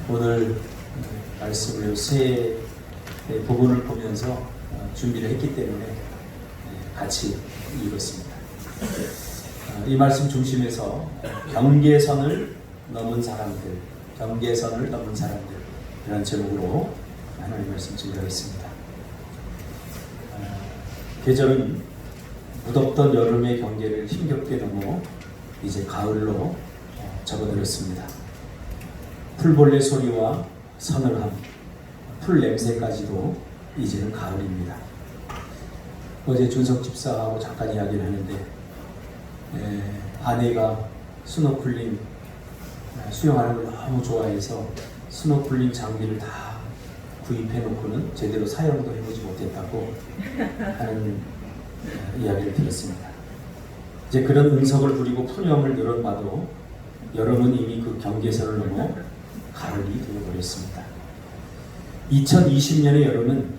오늘 말씀을 세 부분을 보면서 준비를 했기 때문에 같이 읽었습니다. 이 말씀 중심에서 경계선을 넘은 사람들, 경계선을 넘은 사람들 이런 제목으로 하나님 말씀 증거했습니다. 계절은 무덥던 여름의 경계를 힘겹게 넘어 이제 가을로 접어들었습니다. 풀벌레 소리와 서늘함, 풀 냄새까지도 이제는 가을입니다. 어제 준석 집사하고 잠깐 이야기를 하는데 아내가 스노클링 수영하는 걸 너무 좋아해서 스노클링 장비를 다 구입해 놓고는 제대로 사용도 해보지 못했다고 하는 이야기를 들었습니다. 이제 그런 응석을 부리고 푸념을 늘어봐도 여름은 이미 그 경계선을 넘어 가을이 되어버렸습니다. 2020년의 여름은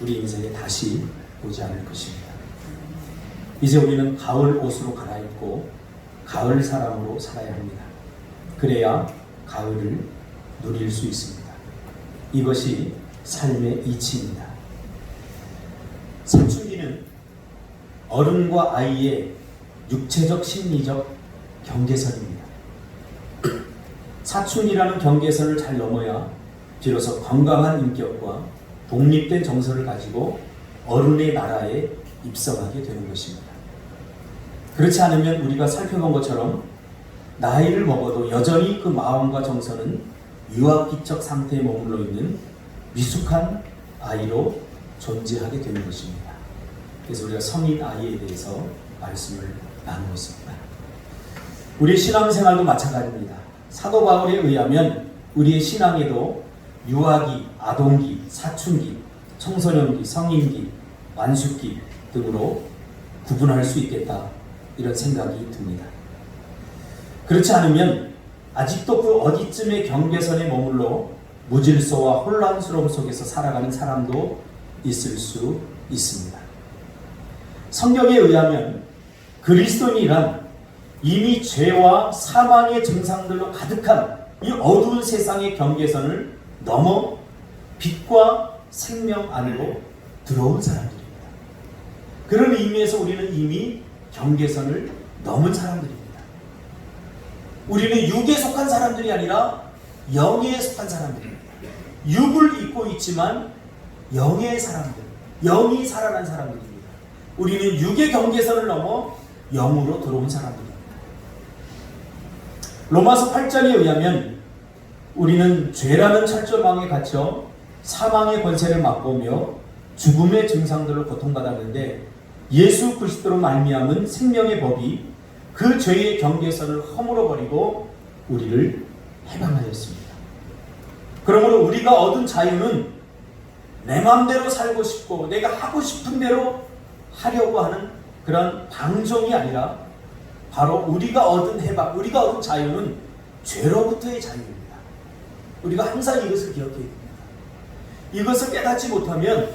우리 인생에 다시 오지 않을 것입니다. 이제 우리는 가을 옷으로 갈아입고 가을 사람으로 살아야 합니다. 그래야 가을을 누릴 수 있습니다. 이것이 삶의 이치입니다. 사춘기는 어른과 아이의 육체적 심리적 경계선입니다. 사춘기라는 경계선을 잘 넘어야 비로소 건강한 인격과 독립된 정서를 가지고 어른의 나라에 입성하게 되는 것입니다. 그렇지 않으면 우리가 살펴본 것처럼 나이를 먹어도 여전히 그 마음과 정서는 유아기적 상태에 머물러 있는 미숙한 아이로 존재하게 되는 것입니다. 그래서 우리가 성인 아이에 대해서 말씀을 나누고 있습니다. 우리의 신앙생활도 마찬가지입니다. 사도 바울에 의하면 우리의 신앙에도 유아기, 아동기, 사춘기, 청소년기, 성인기, 완숙기 등으로 구분할 수 있겠다 이런 생각이 듭니다. 그렇지 않으면 아직도 그 어디쯤의 경계선에 머물러 무질서와 혼란스러움 속에서 살아가는 사람도 있을 수 있습니다. 성경에 의하면 그리스도인이란 이미 죄와 사망의 증상들로 가득한 이 어두운 세상의 경계선을 넘어 빛과 생명 안으로 들어온 사람들입니다. 그런 의미에서 우리는 이미 경계선을 넘은 사람들입니다. 우리는 육에 속한 사람들이 아니라 영에 속한 사람들입니다. 육을 입고 있지만 영의 사람들, 영이 살아난 사람들입니다. 우리는 육의 경계선을 넘어 영으로 들어온 사람들입니다. 로마서 8장에 의하면 우리는 죄라는 철조망에 갇혀 사망의 권세를 맛보며 죽음의 증상들로 고통받았는데 예수 그리스도로 말미암은 생명의 법이 그 죄의 경계선을 허물어버리고 우리를 해방하였습니다. 그러므로 우리가 얻은 자유는 내 마음대로 살고 싶고 내가 하고 싶은 대로 하려고 하는 그런 방종이 아니라 바로 우리가 얻은 해방, 우리가 얻은 자유는 죄로부터의 자유입니다. 우리가 항상 이것을 기억해야 됩니다. 이것을 깨닫지 못하면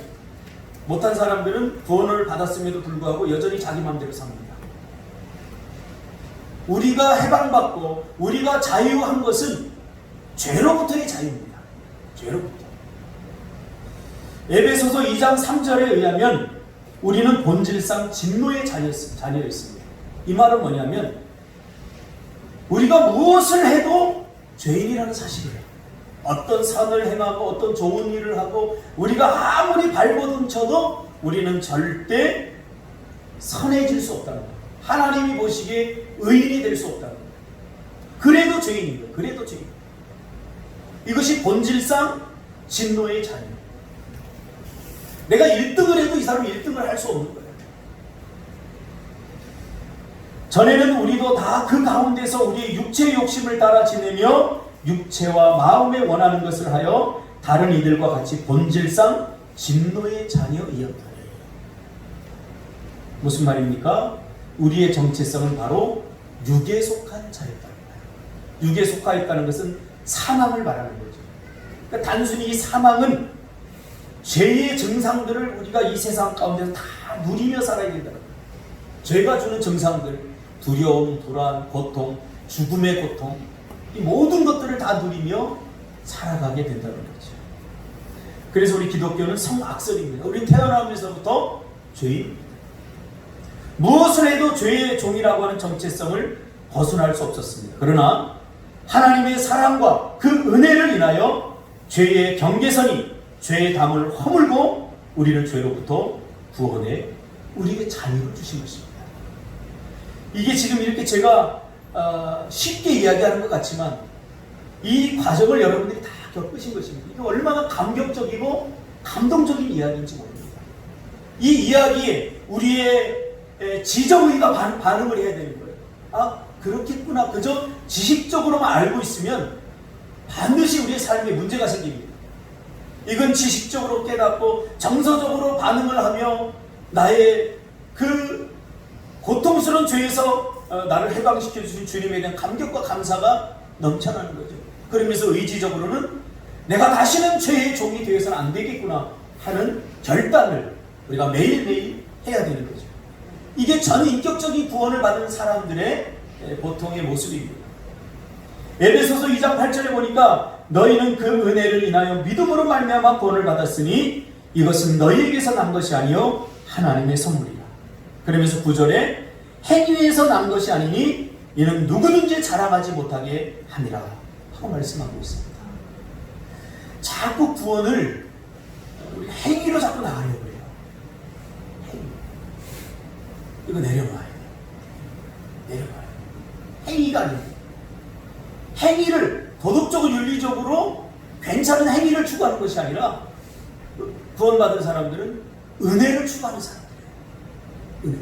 못한 사람들은 구원을 받았음에도 불구하고 여전히 자기 마음대로 삽니다. 우리가 해방받고 우리가 자유한 것은 죄로부터의 자유입니다. 죄로부터. 에베소서 2장 3절에 의하면 우리는 본질상 진노의 자녀였습니다. 이 말은 뭐냐면 우리가 무엇을 해도 죄인이라는 사실이에요. 어떤 선을 행하고 어떤 좋은 일을 하고 우리가 아무리 발버둥 쳐도 우리는 절대 선해질 수 없다는 거예요. 하나님이 보시기에 의인이 될 수 없다는 거예요. 그래도 죄인인 거예요. 그래도 죄인. 이것이 본질상 진노의 자녀. 내가 1등을 해도 이 사람은 1등을 할 수 없는 거예요. 전에는 우리도 다 그 가운데서 우리의 육체의 욕심을 따라 지내며 육체와 마음에 원하는 것을 하여 다른 이들과 같이 본질상 진노의 자녀이었다. 무슨 말입니까? 우리의 정체성은 바로 육에 속한 자였다. 육에 속하 있다는 것은 사망을 말하는 거죠. 그러니까 단순히 이 사망은 죄의 증상들을 우리가 이 세상 가운데서 다 누리며 살아야 된다는 거예요. 죄가 주는 증상들, 두려움, 불안, 고통, 죽음의 고통, 이 모든 것들을 다 누리며 살아가게 된다는 거죠. 그래서 우리 기독교는 성악설입니다. 우리는 태어나면서부터 죄인입니다. 무엇을 해도 죄의 종이라고 하는 정체성을 벗어날 수 없었습니다. 그러나 하나님의 사랑과 그 은혜를 인하여 죄의 경계선이 죄의 담을 허물고 우리를 죄로부터 구원해 우리에게 자유를 주신 것입니다. 이게 지금 이렇게 제가 쉽게 이야기하는 것 같지만 이 과정을 여러분들이 다 겪으신 것입니다. 이게 얼마나 감격적이고 감동적인 이야기인지 모릅니다. 이 이야기에 우리의 지정의가 반응을 해야 되는 거예요. 아, 그렇겠구나. 그저 지식적으로만 알고 있으면 반드시 우리의 삶에 문제가 생깁니다. 이건 지식적으로 깨닫고 정서적으로 반응을 하며 나의 그 고통스러운 죄에서 나를 해방시켜 주신 주님에 대한 감격과 감사가 넘쳐나는 거죠. 그러면서 의지적으로는 내가 다시는 죄의 종이 되어서는 안 되겠구나 하는 결단을 우리가 매일매일 해야 되는 거죠. 이게 전인격적인 구원을 받은 사람들의 보통의 모습입니다. 에베소서 2장 8절에 보니까 너희는 그 은혜를 인하여 믿음으로 말미암아 구원을 받았으니 이것은 너희에게서 난 것이 아니요 하나님의 선물이라. 그러면서 9절에 행위에서 난 것이 아니니 이는 누구든지 자랑하지 못하게 함이라 하고 말씀하고 있습니다. 자꾸 구원을 행위로 자꾸 나가려고 그래요. 행위. 이거 내려놔야 돼요. 내려놔야 돼요. 행위가 아닙니다. 행위를 도덕적으로 윤리적으로 괜찮은 행위를 추구하는 것이 아니라 구원받은 사람들은 은혜를 추구하는 사람들이에요. 은혜.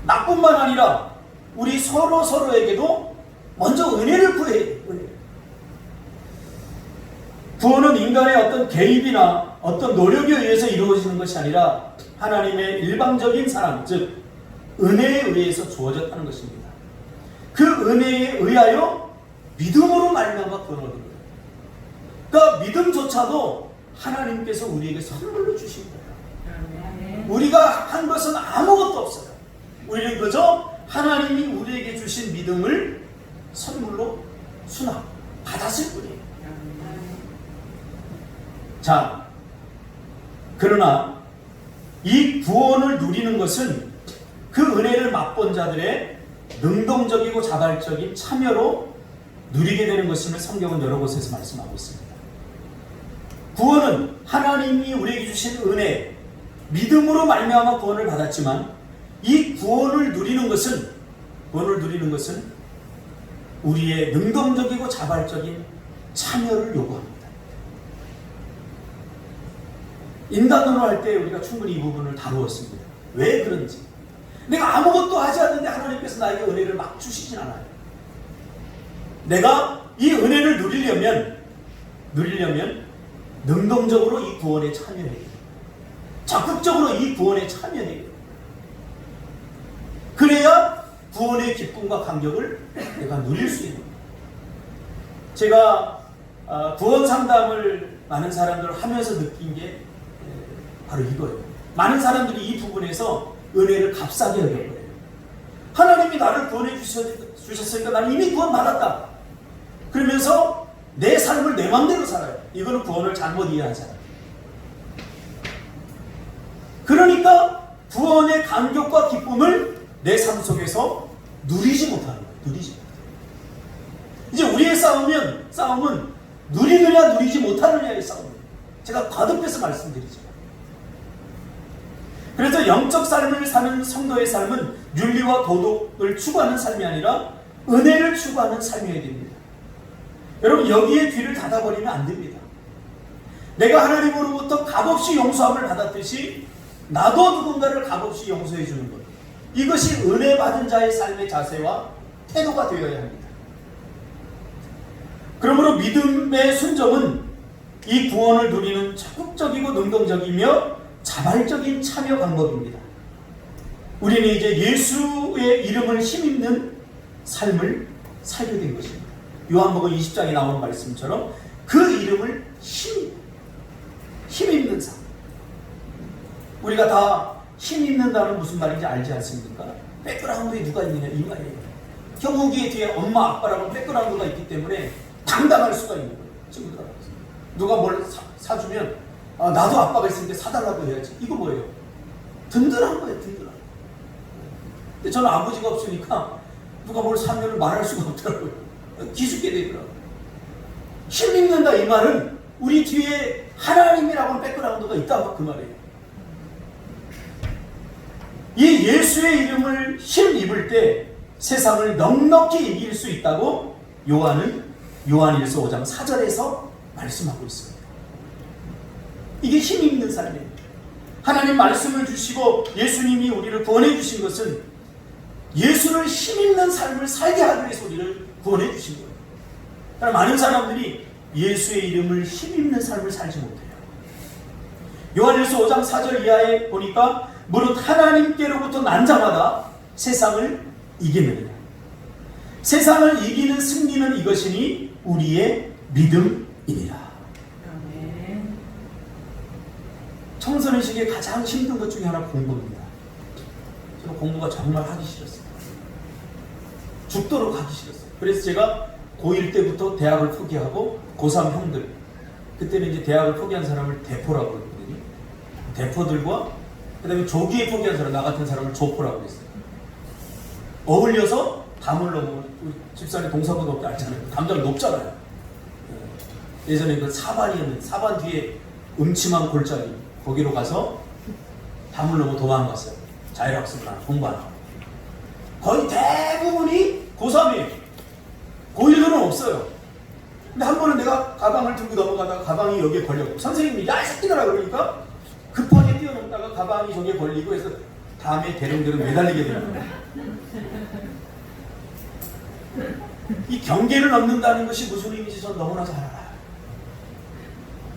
나뿐만 아니라 우리 서로에게도 먼저 은혜를 구해야 돼요. 은혜. 구원은 인간의 어떤 개입이나 어떤 노력에 의해서 이루어지는 것이 아니라 하나님의 일방적인 사랑, 즉 은혜에 의해서 주어졌다는 것입니다. 그 은혜에 의하여 믿음으로 말미암아 구원을 얻은 거예요. 그러니까 믿음조차도 하나님께서 우리에게 선물로 주신 거예요. 우리가 한 것은 아무것도 없어요. 우리는 그저 하나님이 우리에게 주신 믿음을 선물로 수납, 받았을 뿐이에요. 자, 그러나 이 구원을 누리는 것은 그 은혜를 맛본 자들의 능동적이고 자발적인 참여로 누리게 되는 것임을 성경은 여러 곳에서 말씀하고 있습니다. 구원은 하나님이 우리에게 주신 은혜, 믿음으로 말미암아 구원을 받았지만 이 구원을 누리는 것은 우리의 능동적이고 자발적인 참여를 요구합니다. 인간론을 할 때 우리가 충분히 이 부분을 다루었습니다. 왜 그런지. 내가 아무것도 하지 않는데 하나님께서 나에게 은혜를 막 주시진 않아요. 내가 이 은혜를 누리려면 능동적으로 이 구원에 참여해야 돼요. 적극적으로 이 구원에 참여해야 돼요. 그래야 구원의 기쁨과 감격을 내가 누릴 수 있는 거예요. 제가 구원 상담을 많은 사람들을 하면서 느낀 게 바로 이거예요. 많은 사람들이 이 부분에서 은혜를 값싸게 여겨버려요. 하나님이 나를 구원해 주셨으니까 나는 이미 구원 받았다. 그러면서 내 삶을 내 맘대로 살아요. 이거는 구원을 잘못 이해하잖아요. 그러니까 구원의 감격과 기쁨을 내 삶 속에서 누리지 못하는 거예요. 누리지 못해요. 이제 우리의 싸움은 누리느냐 누리지 못하느냐의 싸움이에요. 제가 거듭해서 말씀드리죠. 그래서 영적 삶을 사는 성도의 삶은 윤리와 도덕을 추구하는 삶이 아니라 은혜를 추구하는 삶이어야 됩니다. 여러분, 여기에 귀를 닫아버리면 안 됩니다. 내가 하나님으로부터 값없이 용서함을 받았듯이 나도 누군가를 값없이 용서해 주는 것, 이것이 은혜 받은 자의 삶의 자세와 태도가 되어야 합니다. 그러므로 믿음의 순종은 이 구원을 누리는 적극적이고 능동적이며 자발적인 참여 방법입니다. 우리는 이제 예수의 이름을 힘입는 삶을 살게 된 것입니다. 요한복음 20장에 나오는 말씀처럼 그 이름을 힘입는 삶. 우리가 다 힘입는다는 무슨 말인지 알지 않습니까? 백그라운드에 누가 있느냐 이 말이에요. 형욱이 뒤에 엄마 아빠라고 백그라운드가 있기 때문에 당당할 수가 있는 거예요. 친구들하고 누가 뭘 사주면 나도 아빠가 있으니까 사달라고 해야지. 이거 뭐예요? 든든한 거예요. 든든한. 근데 저는 아버지가 없으니까 누가 뭘 사면 말할 수가 없더라고요. 기죽게 되더라고요. 힘입는다 이 말은 우리 뒤에 하나님이라고 하는 백그라운드가 있다 그 말이에요. 이 예수의 이름을 힘입을 때 세상을 넉넉히 이길 수 있다고 요한은 요한일서 5장 4절에서 말씀하고 있습니다. 이게 힘입는 삶입니다. 하나님 말씀을 주시고 예수님이 우리를 구원해 주신 것은 예수를 힘입는 삶을 살게 하기 위해서 우리를 구원해 주신 거예요. 그러나 많은 사람들이 예수의 이름을 힘입는 삶을 살지 못해요. 요한일서 5장 4절 이하에 보니까 무릇 하나님께로부터 난 자마다 세상을 이기느니라. 세상을 이기는 승리는 이것이니 우리의 믿음이니라. 청소년식의 가장 힘든 것 중에 하나 공부입니다. 저는 공부가 정말 하기 싫었어요. 죽도록 하기 싫었어요. 그래서 제가 고1 때부터 대학을 포기하고 고3 형들, 그때는 이제 대학을 포기한 사람을 대포라고 그랬거든요. 대포들과 그 다음에 조기에 포기한 사람, 나 같은 사람을 조포라고 했어요. 어울려서 담을 넘어, 집사님 동사보다 알잖아요. 담장 높잖아요. 예전에 그 사반이었는데 사반 뒤에 음침한 골짜기 거기로 가서 담을 넘어 도망갔어요. 자율학습만 공부하고. 거의 대부분이 고3이에요. 고1들은 없어요. 근데 한 번은 내가 가방을 들고 넘어가다가 가방이 여기에 걸렸고 선생님이 야 이 새끼들아 그러니까 급하게 뛰어넘다가 가방이 저기에 걸리고 해서 다음에 대롱대롱 매달리게 되는 거예요. 이 경계를 넘는다는 것이 무슨 의미인지 전 너무나 잘 알아요.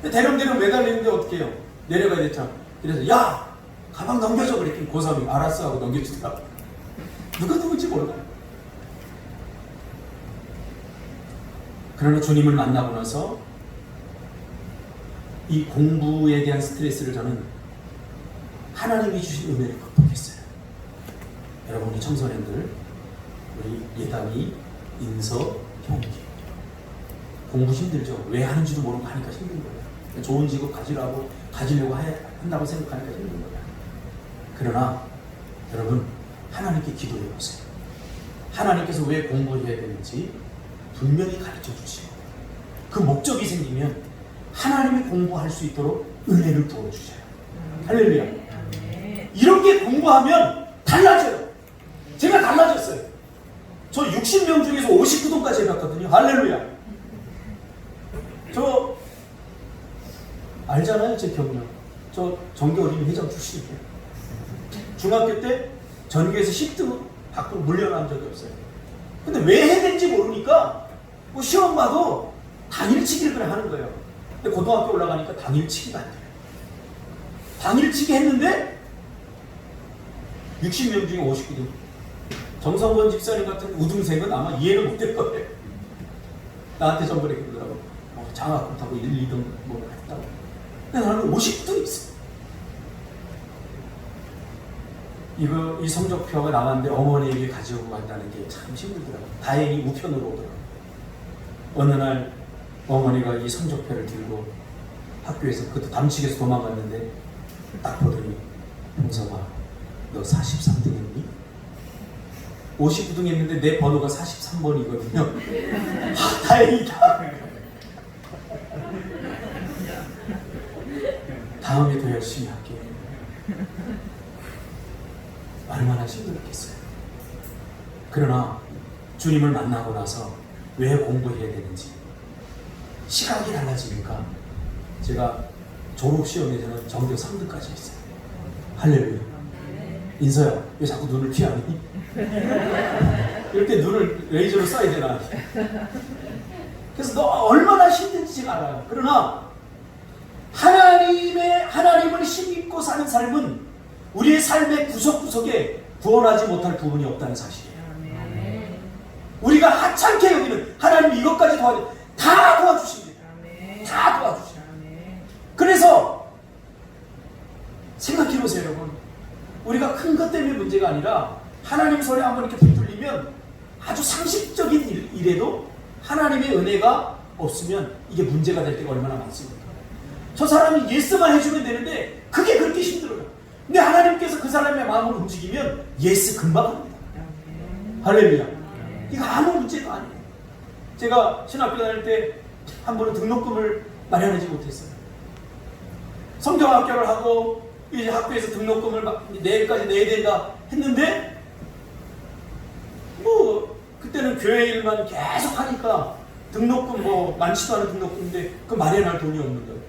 근데 대롱대롱 매달리는데 어떻게 해요? 내려가야 됐잖아. 그래서 야 가방 넘겨줘 그랬더니 고3이 알았어 하고 넘겨주더라고. 누가 누군지 몰라요. 그러나 주님을 만나고 나서 이 공부에 대한 스트레스를 저는 하나님이 주신 은혜를 극복했어요. 여러분, 우리 청소년들, 우리 예담이, 인서, 형기 공부 힘들죠. 왜 하는지도 모르고 하니까 힘든 거예요. 좋은 직업 가지려고 한다고 생각하니까 힘든 거예요. 그러나 여러분, 하나님께 기도해 보세요. 하나님께서 왜 공부해야 되는지 분명히 가르쳐 주시고 그 목적이 생기면 하나님이 공부할 수 있도록 은혜를 부어주셔요. 할렐루야. 이렇게 공부하면 달라져요. 제가 달라졌어요. 저 60명 중에서 59등까지 해봤거든요. 할렐루야. 저 알잖아요. 제 경력. 저 전교어린이 회장 출신이에요. 중학교 때 전교에서 10등 밖으로 물려난 적이 없어요. 근데 왜 해야 되는지 모르니까 뭐 시험 봐도 당일치기를 그냥 하는 거예요. 근데 고등학교 올라가니까 당일치기가 안 돼요. 당일치기 했는데 60명 중에 59등. 정성권 집사님 같은 우등생은 아마 이해를 못할 거예요. 나한테 전번에 그러더라고. 장학금 타고 1, 2등 뭐 했다고. 근데 나는 59등 있어. 이 성적표가 나왔는데 어머니에게 가지고 간다는 게 참 힘들더라고요. 다행히 우편으로 오더라고요. 어느 날 어머니가 이 성적표를 들고 학교에서 그것도 담치게서 도망갔는데 딱 보더니 홍성아 너 43등 했니? 59등 했는데 내 번호가 43번이거든요. 다행이다. 다음에 더 열심히 할게. 얼마나 힘들었겠어요. 그러나 주님을 만나고 나서 왜 공부해야 되는지 시각이 달라지니까 제가 졸업시험에서는 전교 3등까지 했어요. 할렐루야. 인서야 왜 자꾸 눈을 피하니? 이럴 때 눈을 레이저로 쏴야 되나? 그래서 너 얼마나 힘든지 제가 알아요. 그러나 하나님을 힘입고 사는 삶은 우리의 삶의 구석구석에 구원하지 못할 부분이 없다는 사실이에요. 우리가 하찮게 여기는 하나님이 이것까지 다 도와주십니다. 다 도와주십니다. 그래서 생각해보세요 여러분. 우리가 큰 것 때문에 문제가 아니라 하나님 손에 한번 이렇게 붙들리면 아주 상식적인 일에도 하나님의 은혜가 없으면 이게 문제가 될 때가 얼마나 많습니까? 저 사람이 예스만 해주면 되는데 그게 그렇게 힘들어요. 근데 하나님께서 그 사람의 마음을 움직이면 예스 금방 합니다. 할렐루야. 이거 아무 문제가 아니에요. 제가 신학교 다닐 때 한 번은 등록금을 마련하지 못했어요. 성경학교를 하고 이제 학교에서 등록금을 내일까지 내야 된다 했는데 뭐 그때는 교회 일만 계속 하니까 등록금 뭐 많지도 않은 등록금인데 그 마련할 돈이 없는 거예요.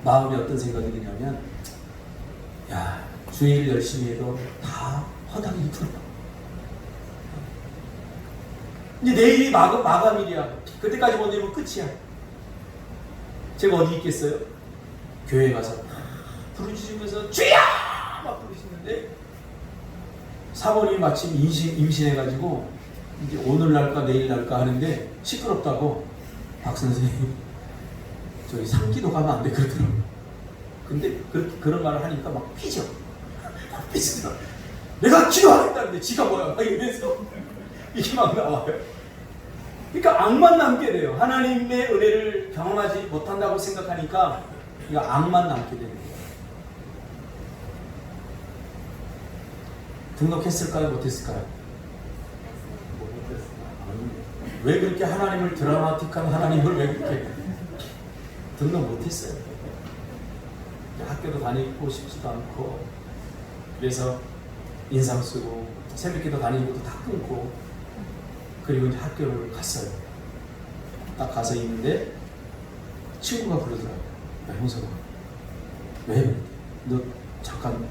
마음에 어떤 생각이 드냐면 야 주일 열심히 해도 다 허당이 들어. 이제 내일이 마감일이야. 그때까지 못 내면 끝이야. 제가 어디 있겠어요? 교회 가서 부르짖으면서 주야! 막 부르시는데 사모님이 마침 임신해가지고 이제 오늘 날까 내일 날까 하는데 시끄럽다고 박 선생님 저희 상기도 가면 안 돼 그러더라고요. 근데 그런 말을 하니까 막 삐져. 막 삐지더라고요. 내가 기도하겠다는데 지가 뭐야? 막 이러면서 이게 막 나와요. 그러니까 악만 남게 돼요. 하나님의 은혜를 경험하지 못한다고 생각하니까 이거 악만 남게 되는 거예요. 등록했을까요? 못했을까요? 왜 그렇게 하나님을 드라마틱한 하나님을 왜 그렇게 등록 못했어요? 학교도 다니고 싶지도 않고 그래서 인상 쓰고 새벽기도 다니고도 다 끊고 그리고 이제 학교를 갔어요. 딱 가서 있는데 친구가 그러더라고요. 야 형석아 왜? 너 잠깐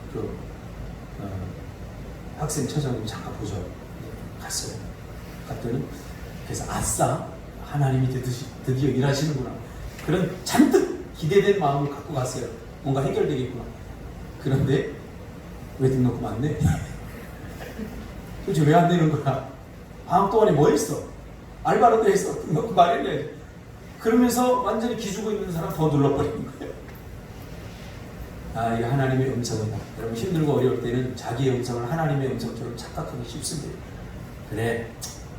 학생 처장님 잠깐 보자. 갔어요. 갔더니 그래서 아싸 하나님이 드디어 일하시는구나. 그런 잔뜩 기대된 마음을 갖고 갔어요. 뭔가 해결되겠구나. 그런데 왜 등록금 안 내? 도대체 왜 안 되는 거야? 방학 동안에 뭐 했어? 알바로도 했어. 등록금 마련해야지. 그러면서 완전히 기죽고 있는 사람 더 눌러버리는 거예요. 아, 이게 하나님의 음성이다. 여러분 힘들고 어려울 때는 자기의 음성을 하나님의 음성처럼 착각하기 쉽습니다. 그래,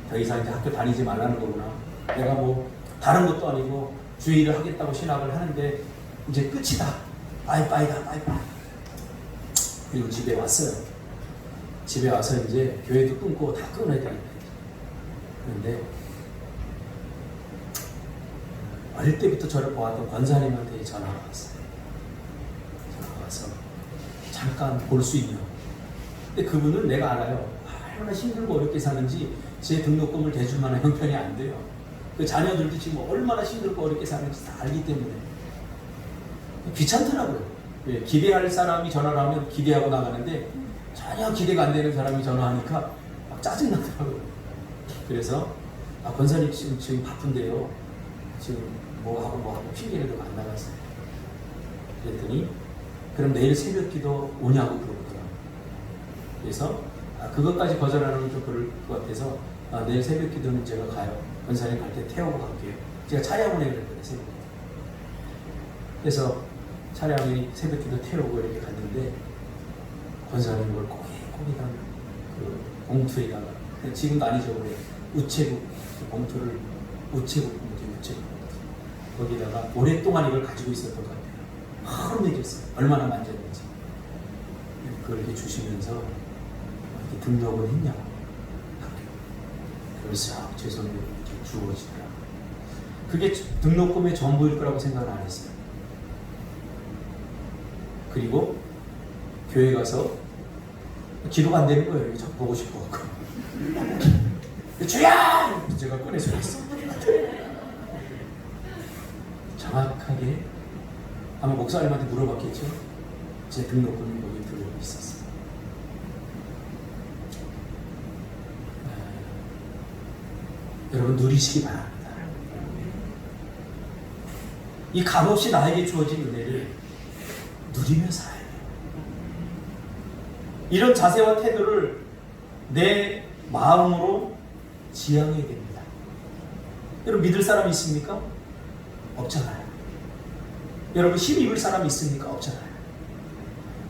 더 이상 이제 학교 다니지 말라는 거구나. 내가 뭐 다른 것도 아니고 주의를 하겠다고 신학을 하는데 이제 끝이다. 빠이빠이다, 빠이빠이. 그리고 집에 왔어요. 집에 와서 이제 교회도 끊고 다 끊어야 되겠다. 그런데 어릴 때부터 저를 보았던 권사님한테 전화가 왔어요. 전화가 와서 잠깐 볼 수 있냐. 근데 그분은 내가 알아요. 얼마나 힘들고 어렵게 사는지 제 등록금을 대줄 만한 형편이 안 돼요. 그 자녀들도 지금 얼마나 힘들고 어렵게 사는지 다 알기 때문에 귀찮더라고요. 예, 기대할 사람이 전화를 하면 기대하고 나가는데 전혀 기대가 안 되는 사람이 전화하니까 막 짜증나더라고요. 그래서 권사님 지금 바쁜데요. 지금 뭐하고 핑계를 대고 안 나갔어요. 그랬더니 그럼 내일 새벽기도 오냐고 물어보더라고요. 그래서 그것까지 거절하는 건 좀 그럴 것 같아서 내일 새벽기도는 제가 가요. 권사님 갈 때 태우고 갈게요. 제가 차량운행을 했거든요. 새벽기도. 그래서 차량이 새벽기도 태우고 이렇게 갔는데 권사님 걸 꼬깃꼬깃한 그 봉투에다가 지금도 아니죠. 그래. 우체국 봉투를 우체국 거기다가 오랫동안 이걸 가지고 있었던 것 같아요. 허름해졌어요. 얼마나 만졌는지. 그걸 이렇게 주시면서 이렇게 등록을 했냐고. 그래서 제 손에 이렇게 주어지더라고요. 그게 등록금의 전부일 거라고 생각을 안 했어요. 그리고 교회 가서 기도가 안 되는 거예요. 저 보고 싶어갖고. 주야! 제가 꺼내서 했어. 정확하게 아마 목사님한테 물어봤겠죠. 제 등록금이 거기에 들어오고 있었어요. 여러분 누리시기 바랍니다. 이 값없이 나에게 주어진 은혜를 누리며 살아야 돼요. 이런 자세와 태도를 내 마음으로 지향해야 됩니다. 여러분 믿을 사람이 있습니까? 없잖아요. 여러분 힘입을 사람이 있습니까? 없잖아요.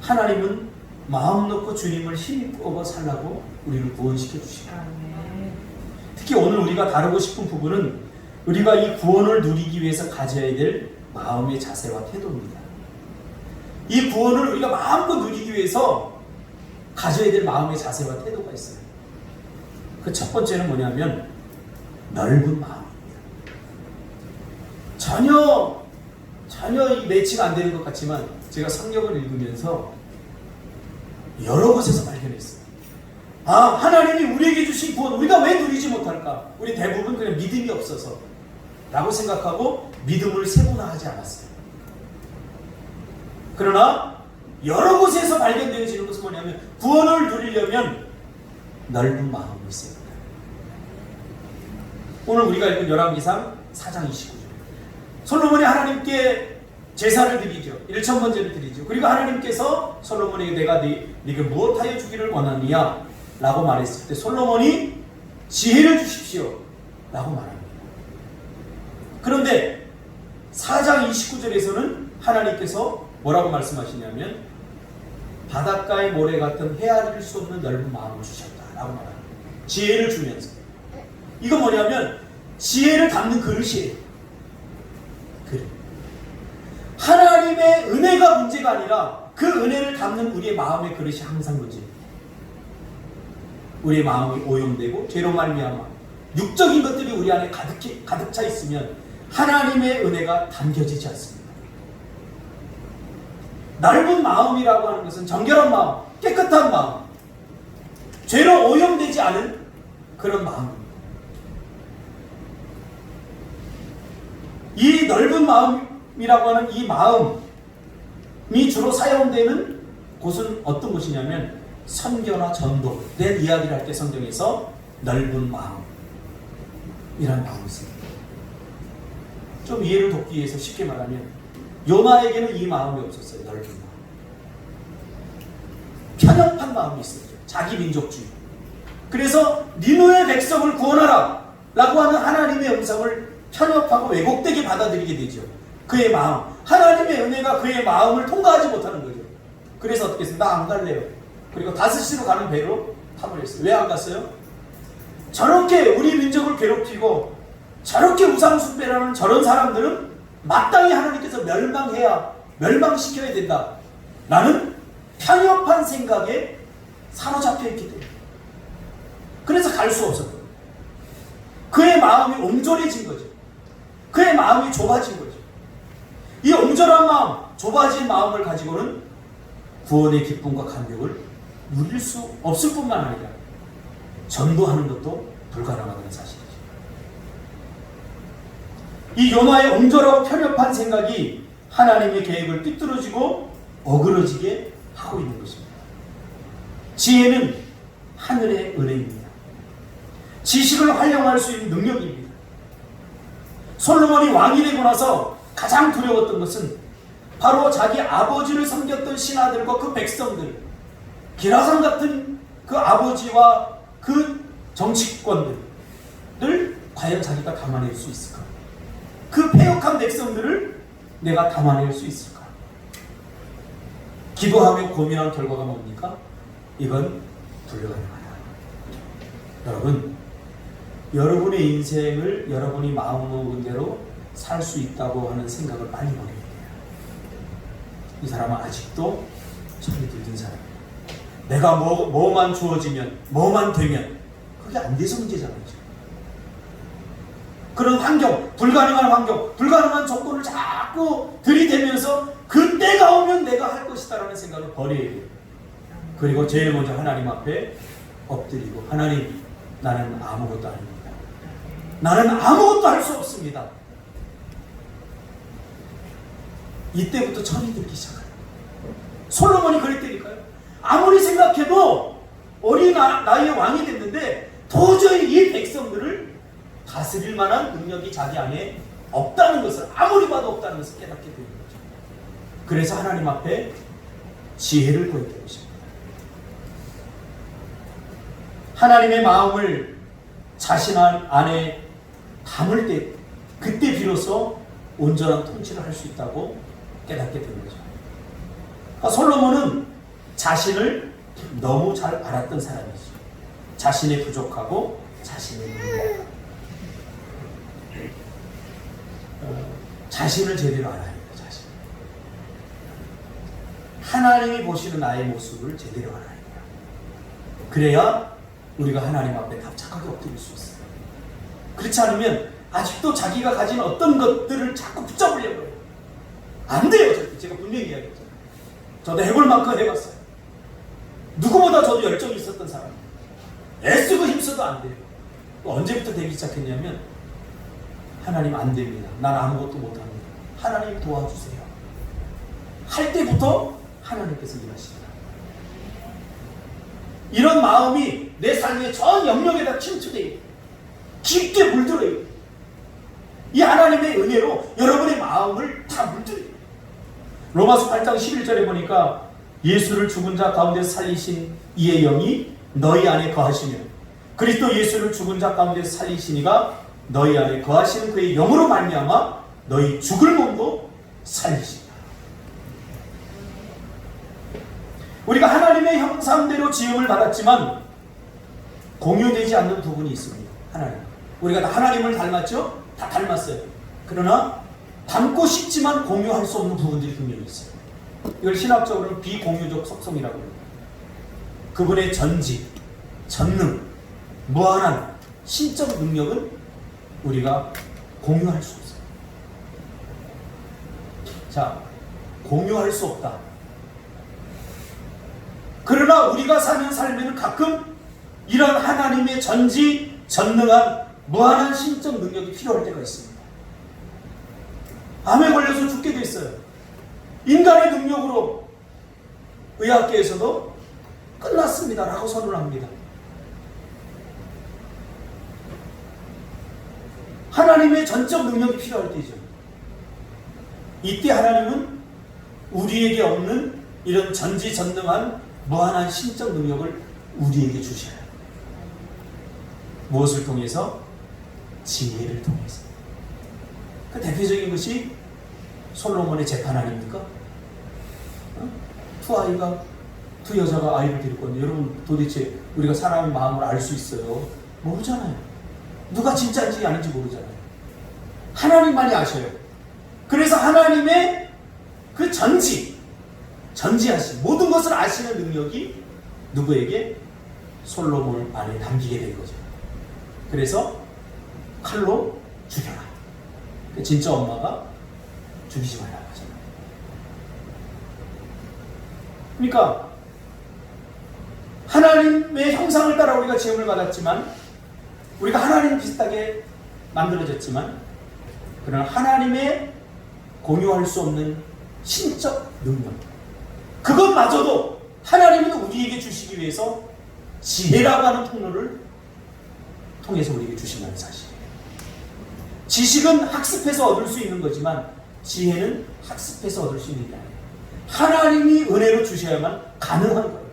하나님은 마음 놓고 주님을 힘입고 살라고 우리를 구원시켜 주시고 특히 오늘 우리가 다루고 싶은 부분은 우리가 이 구원을 누리기 위해서 가져야 될 마음의 자세와 태도입니다. 이 구원을 우리가 마음껏 누리기 위해서 가져야 될 마음의 자세와 태도가 있어요. 그 첫 번째는 뭐냐면 넓은 마음입니다. 전혀 이 매치가 안 되는 것 같지만 제가 성경을 읽으면서 여러 곳에서 발견했어요. 하나님이 우리에게 주신 구원 우리가 왜 누리지 못할까? 우리 대부분 그냥 믿음이 없어서 라고 생각하고 믿음을 세분화하지 않았어요. 그러나 여러 곳에서 발견되어지는 것은 뭐냐면 구원을 누리려면 넓은 마음이 있어야 된다. 오늘 우리가 읽은 열왕기상 4장 29절. 솔로몬이 하나님께 제사를 드리죠. 1,000번제를 드리죠. 그리고 하나님께서 솔로몬에게 내가 네게 무엇하여 주기를 원하느냐 라고 말했을 때 솔로몬이 지혜를 주십시오 라고 말합니다. 그런데 4장 29절에서는 하나님께서 뭐라고 말씀하시냐면 바닷가의 모래 같은 헤아릴 수 없는 넓은 마음을 주셨다라고 말합니다. 지혜를 주면서. 이거 뭐냐면 지혜를 담는 그릇이에요. 그릇. 하나님의 은혜가 문제가 아니라 그 은혜를 담는 우리의 마음의 그릇이 항상 문제예요. 우리의 마음이 오염되고 죄로 말미암아 육적인 것들이 우리 안에 가득 차 있으면 하나님의 은혜가 담겨지지 않습니다. 넓은 마음이라고 하는 것은 정결한 마음, 깨끗한 마음, 죄로 오염되지 않은 그런 마음입니다. 이 넓은 마음이라고 하는 이 마음이 주로 사용되는 곳은 어떤 곳이냐면 선교나 전도, 내 이야기를 할 때 성경에서 넓은 마음이라는 마음이 있습니다. 좀 이해를 돕기 위해서 쉽게 말하면 요나에게는 이 마음이 없었어요. 넓은 마음. 편협한 마음이 있었죠. 자기 민족주의. 그래서 니느웨 백성을 구원하라 라고 하는 하나님의 음성을 편협하고 왜곡되게 받아들이게 되죠. 그의 마음. 하나님의 은혜가 그의 마음을 통과하지 못하는 거죠. 그래서 어떻게 했어요? 나 안 갈래요. 그리고 다스시로 가는 배로 탑을 했어요. 왜 안 갔어요? 저렇게 우리 민족을 괴롭히고 저렇게 우상숭배라는 저런 사람들은 마땅히 하나님께서 멸망시켜야 된다 라는 편협한 생각에 사로잡혀 있기 때문에 그래서 갈 수 없었거든요. 그의 마음이 옹졸해진 거죠. 그의 마음이 좁아진 거죠. 이 옹졸한 마음, 좁아진 마음을 가지고는 구원의 기쁨과 감격을 누릴 수 없을 뿐만 아니라 전도하는 것도 불가능하다는 사실이죠. 이 요나의 옹졸하고 편협한 생각이 하나님의 계획을 삐뚤어지고 어그러지게 하고 있는 것입니다. 지혜는 하늘의 은혜입니다. 지식을 활용할 수 있는 능력입니다. 솔로몬이 왕이 되고 나서 가장 두려웠던 것은 바로 자기 아버지를 섬겼던 신하들과 그 백성들, 기라상 같은 그 아버지와 그 정치권들을 과연 자기가 담아낼 수 있을까? 그 패역한 백성들을 내가 담아낼 수 있을까? 기도하며 고민한 결과가 뭡니까? 이건 불가능하다. 여러분, 여러분의 인생을 여러분이 마음먹은 대로 살 수 있다고 하는 생각을 빨리 버려야 돼요. 이 사람은 아직도 철이 들든 사람이에요. 내가 뭐만 주어지면, 뭐만 되면 그게 안 돼서 문제잖아요. 그런 환경, 불가능한 조건을 자꾸 들이대면서 그때가 오면 내가 할 것이다라는 생각을 버려야 돼요. 그리고 제일 먼저 하나님 앞에 엎드리고 하나님, 나는 아무것도 아닙니다. 나는 아무것도 할 수 없습니다. 이때부터 철이 들기 시작해요. 솔로몬이 그랬다니까요. 아무리 생각해도 어린 나이에 왕이 됐는데 도저히 이 백성들을 다스릴 만한 능력이 자기 안에 없다는 것을, 아무리 봐도 없다는 것을 깨닫게 되는 거죠. 그래서 하나님 앞에 지혜를 구했던 것입니다. 하나님의 마음을 자신 안에 담을 때, 그때 비로소 온전한 통치를 할 수 있다고 깨닫게 된 거죠. 그러니까 솔로몬은 자신을 너무 잘 알았던 사람이죠. 자신의 부족하고 자신의 능력, 자신을 제대로 알아야 돼요. 자신. 하나님이 보시는 나의 모습을 제대로 알아야 돼요. 그래야 우리가 하나님 앞에 답착하게 엎드릴 수 있어요. 그렇지 않으면 아직도 자기가 가진 어떤 것들을 자꾸 붙잡으려고 해요. 안 돼요. 절대. 제가 분명히 이야기했잖아요. 저도 해볼 만큼 해봤어요. 누구보다 저도 열정이 있었던 사람이에요. 애쓰고 힘써도 안 돼요. 언제부터 되기 시작했냐면 하나님 안 됩니다. 난 아무것도 못합니다. 하나님 도와주세요. 할 때부터 하나님께서 일하시더라. 이런 마음이 내 삶의 전 영역에다 침투돼요. 깊게 물들어요. 이 하나님의 은혜로 여러분의 마음을 다 물들여요. 로마서 8장 11절에 보니까 예수를 죽은 자 가운데 살리신 이의 영이 너희 안에 거하시며 그리스도 예수를 죽은 자 가운데 살리시니가 너희 안에 거하시는 그의 영으로 말미암아 너희 죽을 몸도 살리시리라. 우리가 하나님의 형상대로 지음을 받았지만 공유되지 않는 부분이 있습니다. 하나님. 우리가 다 하나님을 닮았죠? 다 닮았어요. 그러나 닮고 싶지만 공유할 수 없는 부분들이 분명히 있어요. 이걸 신학적으로는 비공유적 속성이라고 합니다. 그분의 전지, 전능, 무한한 신적 능력은 우리가 공유할 수 없어요. 자, 공유할 수 없다. 그러나 우리가 사는 삶에는 가끔 이런 하나님의 전지, 전능한 무한한 신적 능력이 필요할 때가 있습니다. 암에 걸려서 죽게 돼 있어요. 인간의 능력으로 의학계에서도 끝났습니다 라고 선언을 합니다. 하나님의 전적 능력이 필요할 때죠. 이때 하나님은 우리에게 없는 이런 전지전능한 무한한 신적 능력을 우리에게 주셔요. 무엇을 통해서? 지혜를 통해서. 그 대표적인 것이 솔로몬의 재판 아닙니까? 두 여자가 아이를 데리고 왔는데 여러분 도대체 우리가 사람의 마음을 알 수 있어요? 모르잖아요. 누가 진짜인지 아닌지 모르잖아요. 하나님만이 아셔요. 그래서 하나님의 그 전지하신 모든 것을 아시는 능력이 누구에게? 솔로몬 안에 담기게 된 거죠. 그래서 칼로 죽여라. 진짜 엄마가 죽이지 말라고 하잖아요. 그러니까 하나님의 형상을 따라 우리가 지음을 받았지만 우리가 하나님 비슷하게 만들어졌지만 그러나 하나님의 공유할 수 없는 신적 능력 그것마저도 하나님은 우리에게 주시기 위해서 지혜라고 하는 통로를 통해서 우리에게 주신다는 사실이에요. 지식은 학습해서 얻을 수 있는 거지만 지혜는 학습해서 얻을 수 있는 게 아니에요. 하나님이 은혜로 주셔야만 가능한 거예요.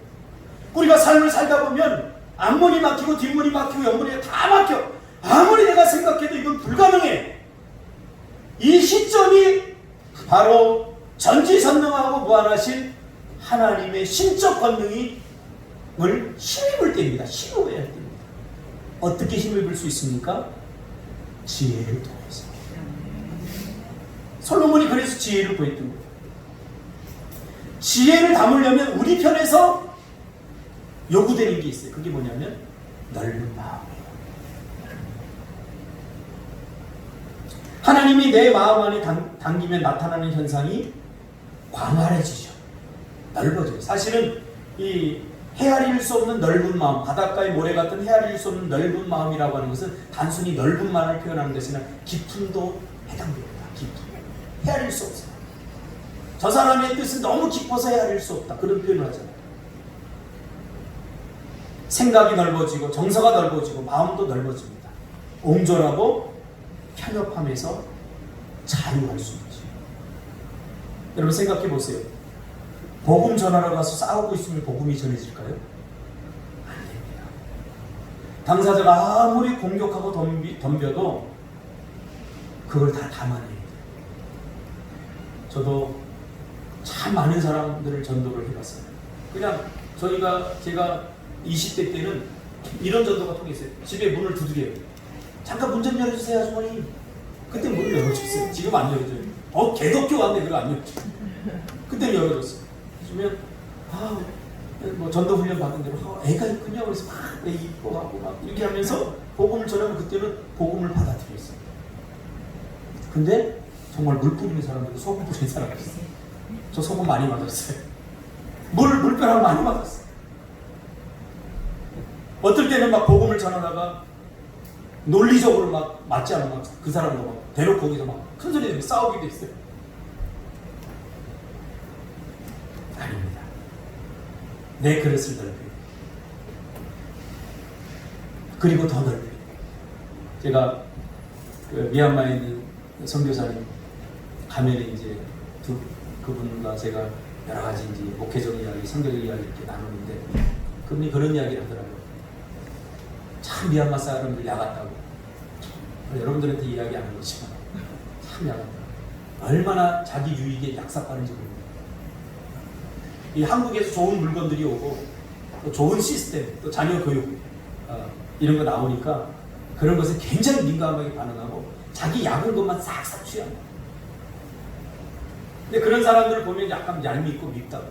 우리가 삶을 살다 보면 앞문이 막히고 뒷문이 막히고 옆문이 다 막혀. 아무리 내가 생각해도 이건 불가능해. 이 시점이 바로 전지전능하고 무한하신 하나님의 신적 권능을 힘입을 때입니다. 힘입어야 할 때입니다. 어떻게 힘입을 수 있습니까? 지혜를 통해서. 솔로몬이 그래서 지혜를 구했던 거예요. 지혜를 담으려면 우리 편에서 요구되는 게 있어요. 그게 뭐냐면 넓은 마음이에요. 하나님이 내 마음 안에 담기면 나타나는 현상이 광활해지죠. 넓어져요. 사실은 이 헤아릴 수 없는 넓은 마음, 바닷가의 모래 같은 헤아릴 수 없는 넓은 마음이라고 하는 것은 단순히 넓은만을 표현하는 것이나 깊음도 해당됩니다. 깊음. 헤아릴 수 없어요. 저 사람의 뜻은 너무 깊어서 헤아릴 수 없다. 그런 표현을 하잖아요. 생각이 넓어지고 정서가 넓어지고 마음도 넓어집니다. 옹졸하고 편협함에서 자유할 수 있죠. 여러분 생각해 보세요. 복음 전하러 가서 싸우고 있으면 복음이 전해질까요? 안 됩니다. 당사자가 아무리 공격하고 덤벼도 그걸 다 담아내야 돼요. 저도 참 많은 사람들을 전도를 해봤어요. 그냥 제가 20대 때는 이런 전도가 통했어요. 집에 문을 두드려요. 잠깐 문 좀 열어주세요, 아주머니. 그때 문을 열어줬어요. 지금 안 열어줘요. 개덕교 왔네, 그거 안 열어줘. 그때는 열어줬어요. 그러면 뭐 전도 훈련 받은 대로 애가 있군요. 그래서 막 애 이뻐하고 막 이렇게 하면서 복음을 전하면 그때는 복음을 받아들였어요. 근데 정말 물 뿌리는 사람들도 소금 뿌리는 사람이 있어요. 저 소금 많이 맞았어요. 물벼락 많이 맞았어요. 어떨 때는 막 복음을 전하다가 논리적으로 막 맞지 않으면 그 사람도 막 대놓고 거기서 막 큰 소리 내고 싸우기도 했어요. 아닙니다. 내 그릇을 넓혀요. 그리고 더 넓혀요. 제가 그 미얀마에 있는 선교사님 가면 이제 그분과 제가 여러 가지 이제 목회적 이야기, 성경적 이야기 이렇게 나누는데 그분이 그런 이야기를 하더라고요. 참 미얀마 사람들 야같다고. 여러분들한테 이야기하는 거지만 참 야같다. 얼마나 자기 유익에 약삭하는지 모릅니다. 이 한국에서 좋은 물건들이 오고 또 좋은 시스템, 또 자녀 교육 이런 거 나오니까 그런 것에 굉장히 민감하게 반응하고 자기 약은 것만 싹싹 취합니다. 근데 그런 사람들을 보면 약간 얄밉고 밉다고.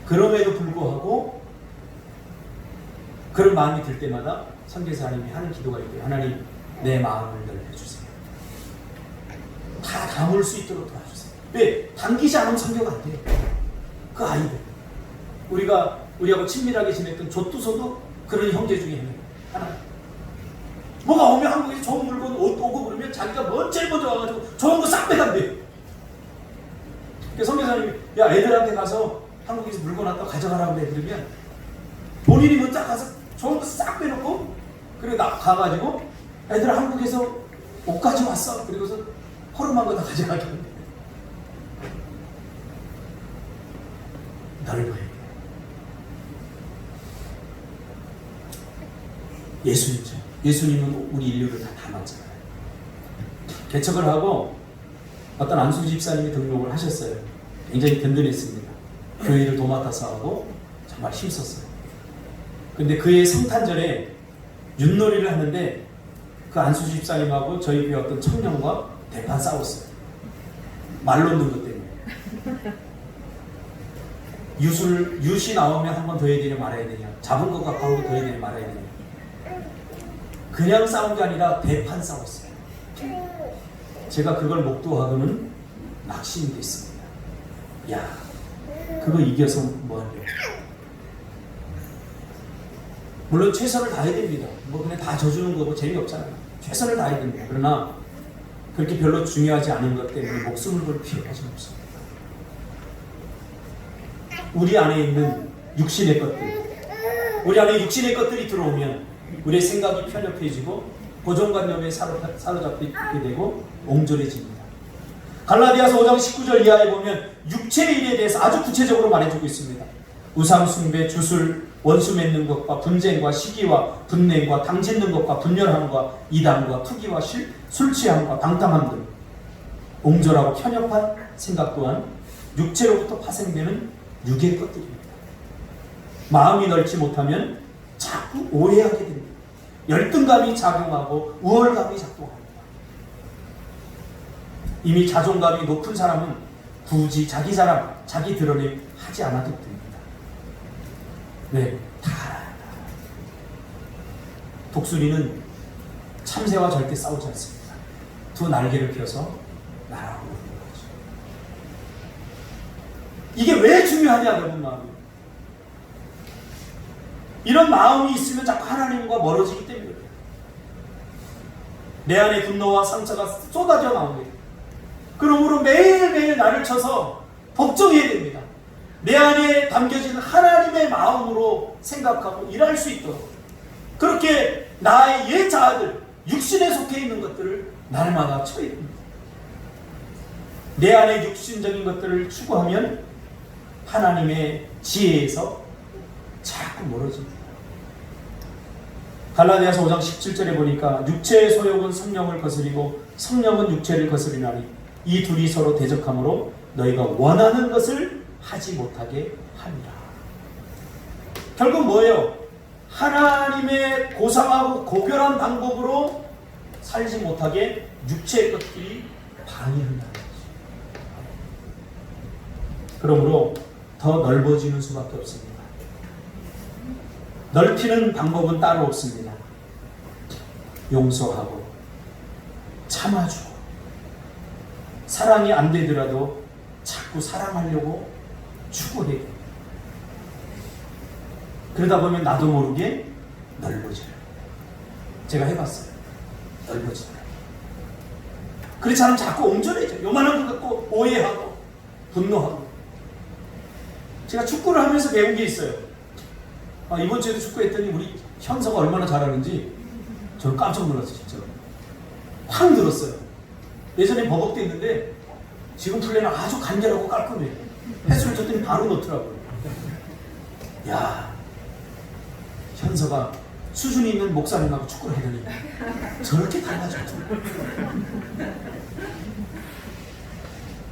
그럼에도 불구하고 그런 마음이 들 때마다 선교사님이 하는 기도가 있고요. 하나님, 내 마음을 넓혀주세요. 다 담을 수 있도록 도와주세요. 왜? 당기지 않으면 선교가 안 돼요. 그 아이들. 우리하고 친밀하게 지냈던 조투소도 그런 형제 중에 하나. 뭐가 오면 한국에서 좋은 물건 오고 그러면 자기가 제일 먼저 와가지고 좋은 거 싹 빼간대요. 그러니까 선교사님이 야 애들한테 가서 한국에서 물건 왔다 가져가라고 그러면 본인이 먼저 가서 좋은 거 싹 빼놓고 그리고 가가지고 애들 한국에서 옷까지 왔어. 그리고서 허름한 거 다 가져가게 합니다. 넓어야 돼. 예수님죠. 예수님은 우리 인류를 다 담았잖아요. 개척을 하고 어떤 안수 집사님이 등록을 하셨어요. 굉장히 든든했습니다. 교회를 도맡아서 하고 정말 힘썼어요. 근데 그의 성탄절에 윷놀이를 하는데 그 안수 집사님하고 저희 교회 어떤 청년과 대판 싸웠어요. 말 놓는 것 때문에. 윷이 나오면 한 번 더 해야 되냐 말아야 되냐, 잡은 것 갖고 한 번 더 해야 되냐 말아야 되냐. 그냥 싸운 게 아니라 대판 싸웠어요. 제가 그걸 목도하고는 낙심이 됐습니다. 야, 그거 이겨서 뭐 하려고. 물론 최선을 다해야 됩니다. 뭐 그냥 다 져주는 거고 재미없잖아요. 최선을 다해야 됩니다. 그러나 그렇게 별로 중요하지 않은 것 때문에 목숨을 걸 필요가 좀 없습니다. 우리 안에 있는 육신의 것들, 우리 안에 육신의 것들이 들어오면 우리의 생각이 편협해지고 고정관념에 사로잡히게 되고 옹졸해집니다. 갈라디아서 5장 19절 이하에 보면 육체의 일에 대해서 아주 구체적으로 말해주고 있습니다. 우상 숭배, 주술, 원수 맺는 것과 분쟁과 시기와 분냉과 당짓는 것과 분열함과 이단과 투기와 술 취함과 방탕함 등 옹졸하고 편협한 생각 또한 육체로부터 파생되는 육의 것들입니다. 마음이 넓지 못하면 자꾸 오해하게 됩니다. 열등감이 작용하고 우월감이 작동합니다. 이미 자존감이 높은 사람은 굳이 자기 자랑, 자기 드러냄 하지 않아도 됩니다. 왜? 다 알아요. 독수리는 참새와 절대 싸우지 않습니다. 두 날개를 펴서 날아오는 거죠. 이게 왜 중요하냐, 여러분 마음이. 이런 마음이 있으면 자꾸 하나님과 멀어지기 때문에 내 안에 분노와 상처가 쏟아져 나옵니다. 그러므로 매일매일 나를 쳐서 복종해야 됩니다. 내 안에 담겨진 하나님의 마음으로 생각하고 일할 수 있도록 그렇게 나의 옛 자아들, 육신에 속해 있는 것들을 날마다 쳐야 됩니다. 내 안에 육신적인 것들을 추구하면 하나님의 지혜에서 자꾸 멀어집니다. 갈라디아서 5장 17절에 보니까 육체의 소욕은 성령을 거스리고 성령은 육체를 거스리나니 이 둘이 서로 대적하므로 너희가 원하는 것을 하지 못하게 하니라. 결국 뭐예요? 하나님의 고상하고 고결한 방법으로 살지 못하게 육체의 것들이 방해한다는 거죠. 그러므로 더 넓어지는 수밖에 없습니다. 넓히는 방법은 따로 없습니다. 용서하고 참아주고 사랑이 안 되더라도 자꾸 사랑하려고 추구해야 돼요. 그러다 보면 나도 모르게 넓어져요. 제가 해봤어요. 넓어지더라고요. 그렇지 않으면 자꾸 옹졸해져요. 요만한 것 갖고 오해하고 분노하고. 제가 축구를 하면서 배운 게 있어요. 이번 주에도 축구했더니 우리 현서가 얼마나 잘하는지 저는 깜짝 놀랐어요. 진짜 확 늘었어요. 예전에 버벅대 있는데 지금 플레이는 아주 간결하고 깔끔해요. 패스를 줬더니 바로 넣더라고요. 야, 현서가 수준이 있는 목사님하고 축구를 해더니 저렇게 달라졌죠.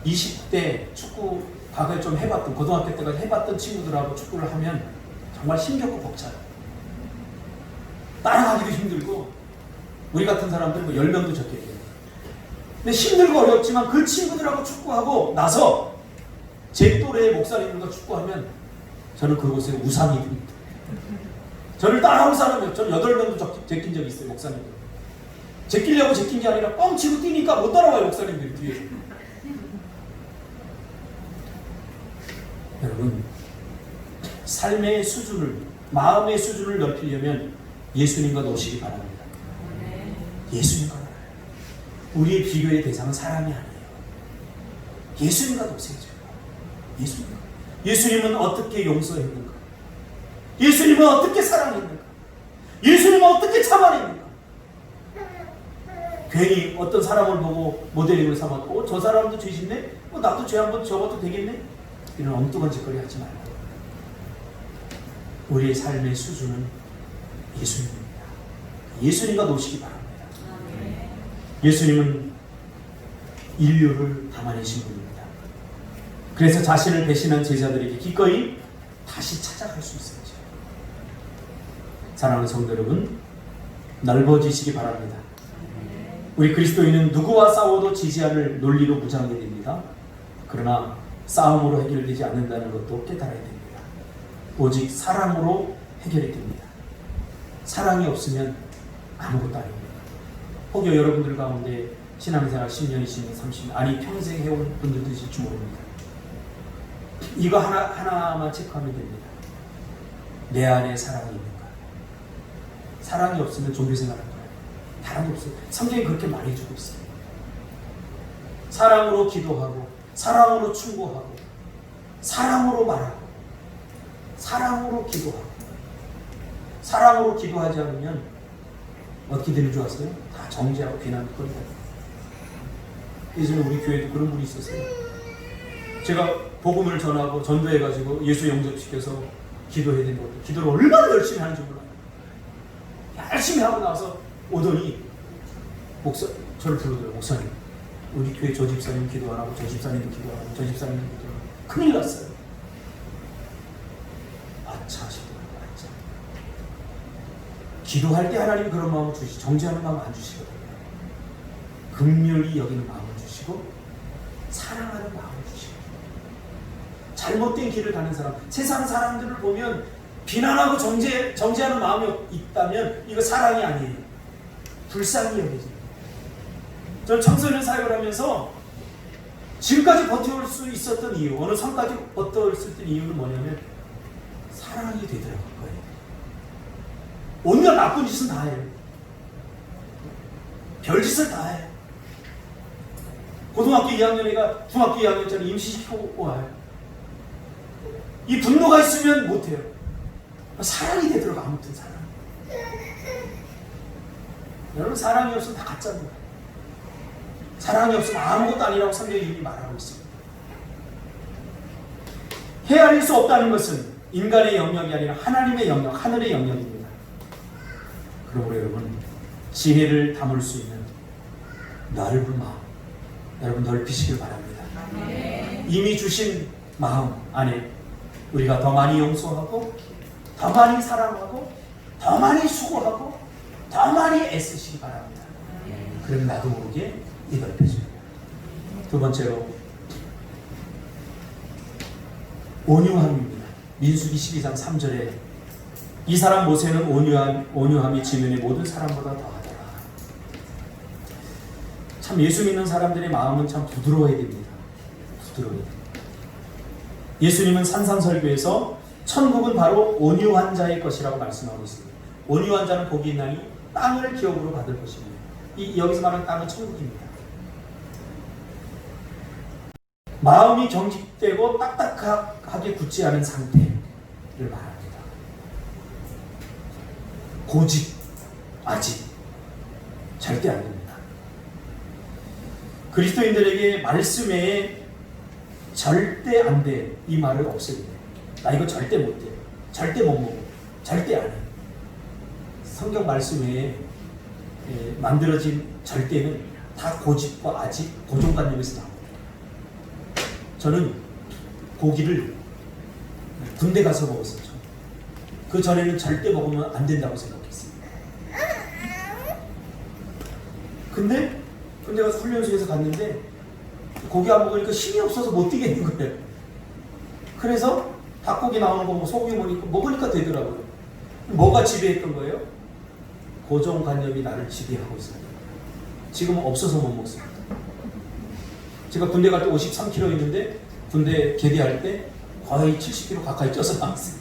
20대 축구 과거에 좀 해봤던, 고등학교 때까지 해봤던 친구들하고 축구를 하면 정말 힘겹고 벅차요. 따라가기도 힘들고 우리 같은 사람들 뭐 10명도 적게 해요. 근데 힘들고 어렵지만 그 친구들하고 축구하고 나서 제 또래의 목사님들과 축구하면 저는 그곳에 우상이 됩니다. 저를 따라올 사람이 저는 8명도 제낀 적이 있어요. 목사님들. 제끼려고 제낀 게 아니라 뻥치고 뛰니까 못 따라와요. 목사님들이 뒤에서. 여러분, 삶의 수준을, 마음의 수준을 넓히려면 예수님과 노시기 바랍니다. 예수님과 놀아요. 우리의 비교의 대상은 사람이 아니에요. 예수님과 노세죠. 예수님은 어떻게 용서했는가? 예수님은 어떻게 사랑했는가? 예수님은 어떻게 참아냈는가? 괜히 어떤 사람을 보고 모델링을 삼았고 저 사람도 죄 짓네? 나도 죄 한번 적어도 되겠네? 이런 엉뚱한 짓거리 하지 말고 우리의 삶의 수준은 예수님입니다. 예수님과 노시기 바랍니다. 예수님은 인류를 담아내신 분입니다. 그래서 자신을 배신한 제자들에게 기꺼이 다시 찾아갈 수 있었죠. 사랑하는 성도 여러분, 넓어지시기 바랍니다. 우리 그리스도인은 누구와 싸워도 지지 않을 논리로 무장하게 됩니다. 그러나 싸움으로 해결되지 않는다는 것도 깨달아야 됩니다. 오직 사랑으로 해결이 됩니다. 사랑이 없으면 아무것도 아닙니다. 혹여 여러분들 가운데 신앙생활 10년이시면 30년, 아니 평생 해온 분들도 있을지 모릅니다. 이거 하나만 체크하면 됩니다. 내 안에 사랑이 있는가? 사랑이 없으면 종교 생활할 거예요. 다른 게 없어요. 성경이 그렇게 말해주고 있어요. 사랑으로 기도하고 사랑으로 충고하고 사랑으로 말하고 사랑으로 기도하고 사랑으로 기도하지 않으면 어떻게 되는 줄 아세요? 다 정죄하고 비난거리가 돼요. 예전에 우리 교회도 그런 분이 있었어요. 제가 복음을 전하고 전도해가지고 예수 영접시켜서 기도해야 되는 것도 기도를 얼마나 열심히 하는지 몰라요. 열심히 하고 나서 오더니 저를 부르더라고요. 목사님, 우리 교회 저 집사님 기도 안 하고 저 집사님도 기도 안 하고 저 집사님도 기도 안 하고 큰일 났어요. 아차 싶더라고요. 아차. 기도할 때 하나님이 그런 마음을 주시고 정죄하는 마음 안 주시거든요. 긍휼히 여기는 마음을 주시고 사랑하는 마음을 주시고 잘못된 길을 가는 사람, 세상 사람들을 보면 비난하고 정죄하는 마음이 있다면 이거 사랑이 아니에요. 불쌍히 여기죠. 저는 청소년 사역을 하면서 지금까지 버텨올 수 있었던 이유, 어느 선까지 버텨올 수 있던 이유는 뭐냐면 사랑이 되더라고요. 온갖 나쁜 짓은 다 해요. 별짓을 다 해요. 고등학교 2학년 애가 중학교 2학년짜리 임시시키고 와요. 이 분노가 있으면 못해요. 사랑이 되더라고. 아무튼 사랑. 여러분, 사랑이 없으면 다 가짜입니다. 사랑이 없으면 아무것도 아니라고 성경이 이미 말하고 있습니다. 헤아릴 수 없다는 것은 인간의 영역이 아니라 하나님의 영역, 하늘의 영역입니다. 그러므로 여러분, 지혜를 담을 수 있는 넓은 마음, 여러분 넓히시길 바랍니다. 이미 주신 마음 안에 우리가 더 많이 용서하고 더 많이 사랑하고 더 많이 수고하고 더 많이 애쓰시기 바랍니다. 그럼 나도 모르게 넓혀집니다. 두 번째로 온유함입니다. 민수기 12장 3절에 이 사람 모세는 온유함이 지면의 모든 사람보다 더하더라. 참 예수 믿는 사람들의 마음은 참 부드러워야 됩니다. 부드러워야 됩니다. 예수님은 산상설교에서 천국은 바로 온유한 자의 것이라고 말씀하고 있습니다. 온유한 자는 복이 있나니 땅을 기업으로 받을 것입니다. 여기서 말하는 땅은 천국입니다. 마음이 경직되고 딱딱하게 굳지 않은 상태를 말합니다. 고집, 아집 절대 안 됩니다. 그리스도인들에게 말씀 외에 절대 안 돼 이 말을 없애야 돼요. 나 이거 절대 못 돼, 절대 못 먹어, 절대 안 해. 성경 말씀 외에 만들어진 절대는 다 고집과 아집, 고정관념에서 나옵니다. 저는 고기를 군대 가서 먹었었죠. 그 전에는 절대 먹으면 안 된다고 생각했습니다. 근데 군대 가서 훈련소에서 갔는데 고기 안 먹으니까 힘이 없어서 못 뛰겠는 거예요. 그래서 닭고기 나오는 거 뭐 소고기 먹으니까 되더라고요. 뭐가 지배했던 거예요? 고정관념이 나를 지배하고 있어요. 지금은 없어서 못 먹습니다. 제가 군대 갈 때 53kg 있는데 군대 개대할 때 거의 70kg 가까이 쪄서 나왔어요.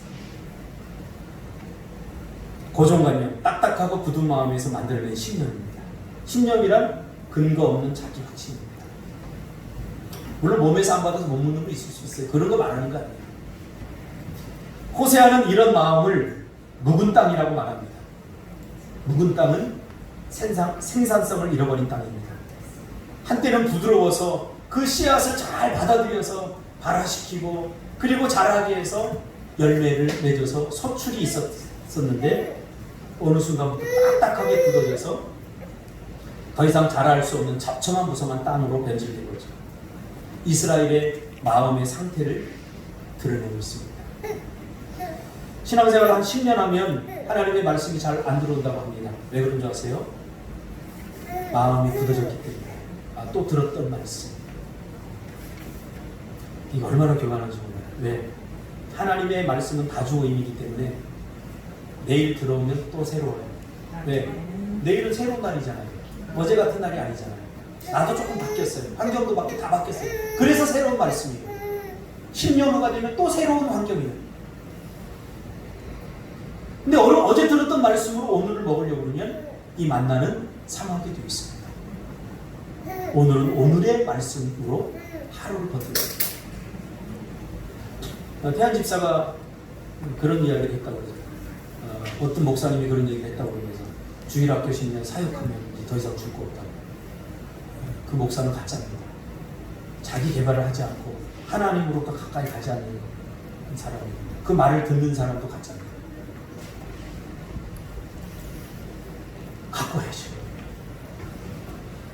고정관념, 딱딱하고 굳은 마음에서 만들어낸 신념입니다. 신념이란 근거 없는 자기 확신입니다. 물론 몸에서 안 받아서 못 먹는 거 있을 수 있어요. 그런 거 말하는 거 아니에요. 호세아는 이런 마음을 묵은 땅이라고 말합니다. 묵은 땅은 생산성을 잃어버린 땅입니다. 한때는 부드러워서 그 씨앗을 잘 받아들여서 발화시키고 그리고 자라게 해서 열매를 맺어서 소출이 있었는데 어느 순간부터 딱딱하게 굳어져서 더 이상 자랄 수 없는 잡초만 무성한 땅으로 변질된 거죠. 이스라엘의 마음의 상태를 드러내고 있습니다. 신앙생활 한 10년 하면 하나님의 말씀이 잘 안 들어온다고 합니다. 왜 그런 줄 아세요? 마음이 굳어졌기 때문에. 또 들었던 말씀. 이거 얼마나 교만한지 몰라요. 왜? 하나님의 말씀은 다주의미이기 때문에 내일 들어오면 또 새로워요. 왜? 내일은 새로운 날이잖아요. 어제 같은 날이 아니잖아요. 나도 조금 바뀌었어요. 환경도 다 바뀌었어요. 그래서 새로운 말씀이에요. 10년 후가 되면 또 새로운 환경이에요. 근데 어제 들었던 말씀으로 오늘을 먹으려고 그러면 이 만나는 상하게 되어 있습니다. 오늘은 오늘의 말씀으로 하루를 버텨요. 태한 집사가 그런 이야기를 했다고 그러죠. 어떤 목사님이 그런 얘기를 했다고 그러면서 주일학교 신년 사역하면 더 이상 줄 거 없다고. 그 목사는 가짜입니다. 자기 개발을 하지 않고 하나님으로부터 가까이 가지 않는 사람입니다. 그 말을 듣는 사람도 가짜입니다. 갖고 해야죠.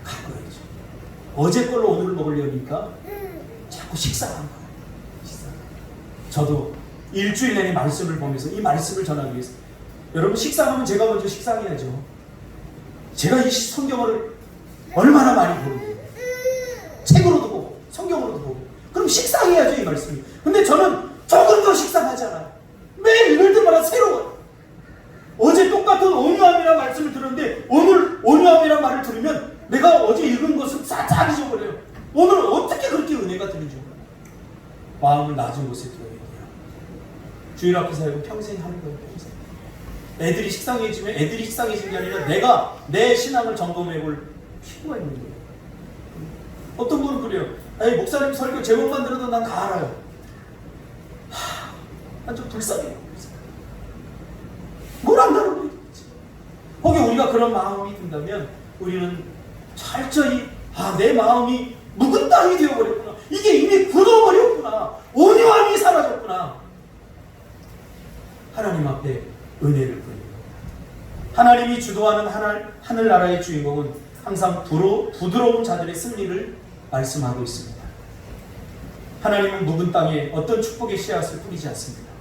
갖고 해야죠. 어제 걸로 오늘을 먹으려니까 자꾸 식상한 거예요. 저도 일주일 내내 말씀을 보면서 이 말씀을 전하기 위해서 여러분 식상하면 제가 먼저 식상해야죠. 제가 이 성경을 얼마나 많이 보는데 책으로도 보고 성경으로도 보고 그럼 식상해야죠 이 말씀이. 근데 저는 조금 더 식상하잖아요. 매일 읽을 때마다 새로워요. 어제 똑같은 온유함이라는 말씀을 들었는데 오늘 온유함이라는 말을 들으면 내가 어제 읽은 것을 싹 잊어버려요. 오늘 어떻게 그렇게 은혜가 되는지 몰라요. 마음을 낮은 곳에 두어야 돼요. 주일 앞에 살고 평생 하는 거예요. 평생. 애들이 식상해지면 애들이 식상해지는 게 아니라 내가 내 신앙을 점검해볼 필요가 있는 거예요. 어떤 분은 그래요. 아니 목사님 설교 제목만 들어도 난 다 알아요. 난 좀 불쌍해요. 뭘 안다는 거지. 혹여 우리가 그런 마음이 든다면 우리는 철저히 내 마음이 묵은 땅이 되어버렸구나. 이게 이미 굳어버렸구나. 온유함이 사라졌구나. 하나님 앞에 은혜를 부릅니다. 하나님이 주도하는 하늘나라의 주인공은 항상 부드러운 자들의 승리를 말씀하고 있습니다. 하나님은 묵은 땅에 어떤 축복의 씨앗을 뿌리지 않습니다.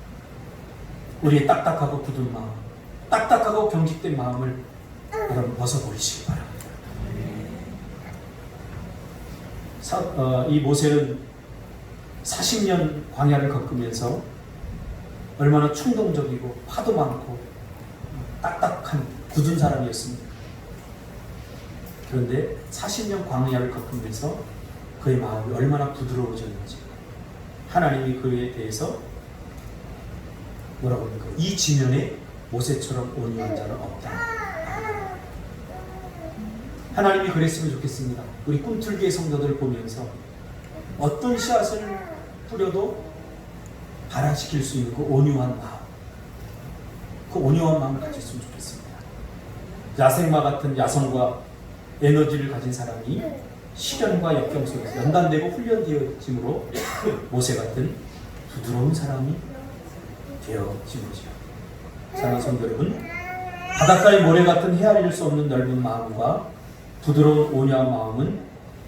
우리의 딱딱하고 굳은 마음, 딱딱하고 경직된 마음을 여러분 벗어버리시기 바랍니다. 이 모세는 40년 광야를 겪으면서 얼마나 충동적이고 파도 많고 딱딱한 굳은 사람이었습니다. 그런데 40년 광야를 겪으면서 그의 마음이 얼마나 부드러워졌는지 하나님이 그에 대해서 뭐라고 합니까? 이 지면에 모세처럼 온유한 자는 없다. 하나님이 그랬으면 좋겠습니다. 우리 꿈틀기의 성도들을 보면서 어떤 씨앗을 뿌려도 발화시킬 수 있는 그 온유한 마음, 그 온유한 마음을 가졌으면 좋겠습니다. 야생마 같은 야성과 에너지를 가진 사람이 시련과 역경 속에서 연단되고 훈련되어짐으로 모세 같은 부드러운 사람이 되어진 거죠. 사랑하는 성도 여러분, 바닷가의 모래 같은 헤아릴 수 없는 넓은 마음과 부드러운 온유한 마음은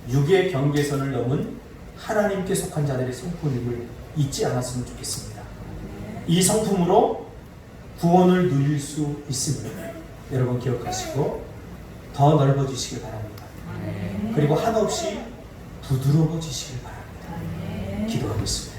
육의 경계선을 넘은 하나님께 속한 자들의 성품임을 잊지 않았으면 좋겠습니다. 이 성품으로 구원을 누릴 수 있습니다. 여러분 기억하시고 더 넓어지시길 바랍니다. 그리고 한없이 부드러워지시길 바랍니다. 기도하겠습니다.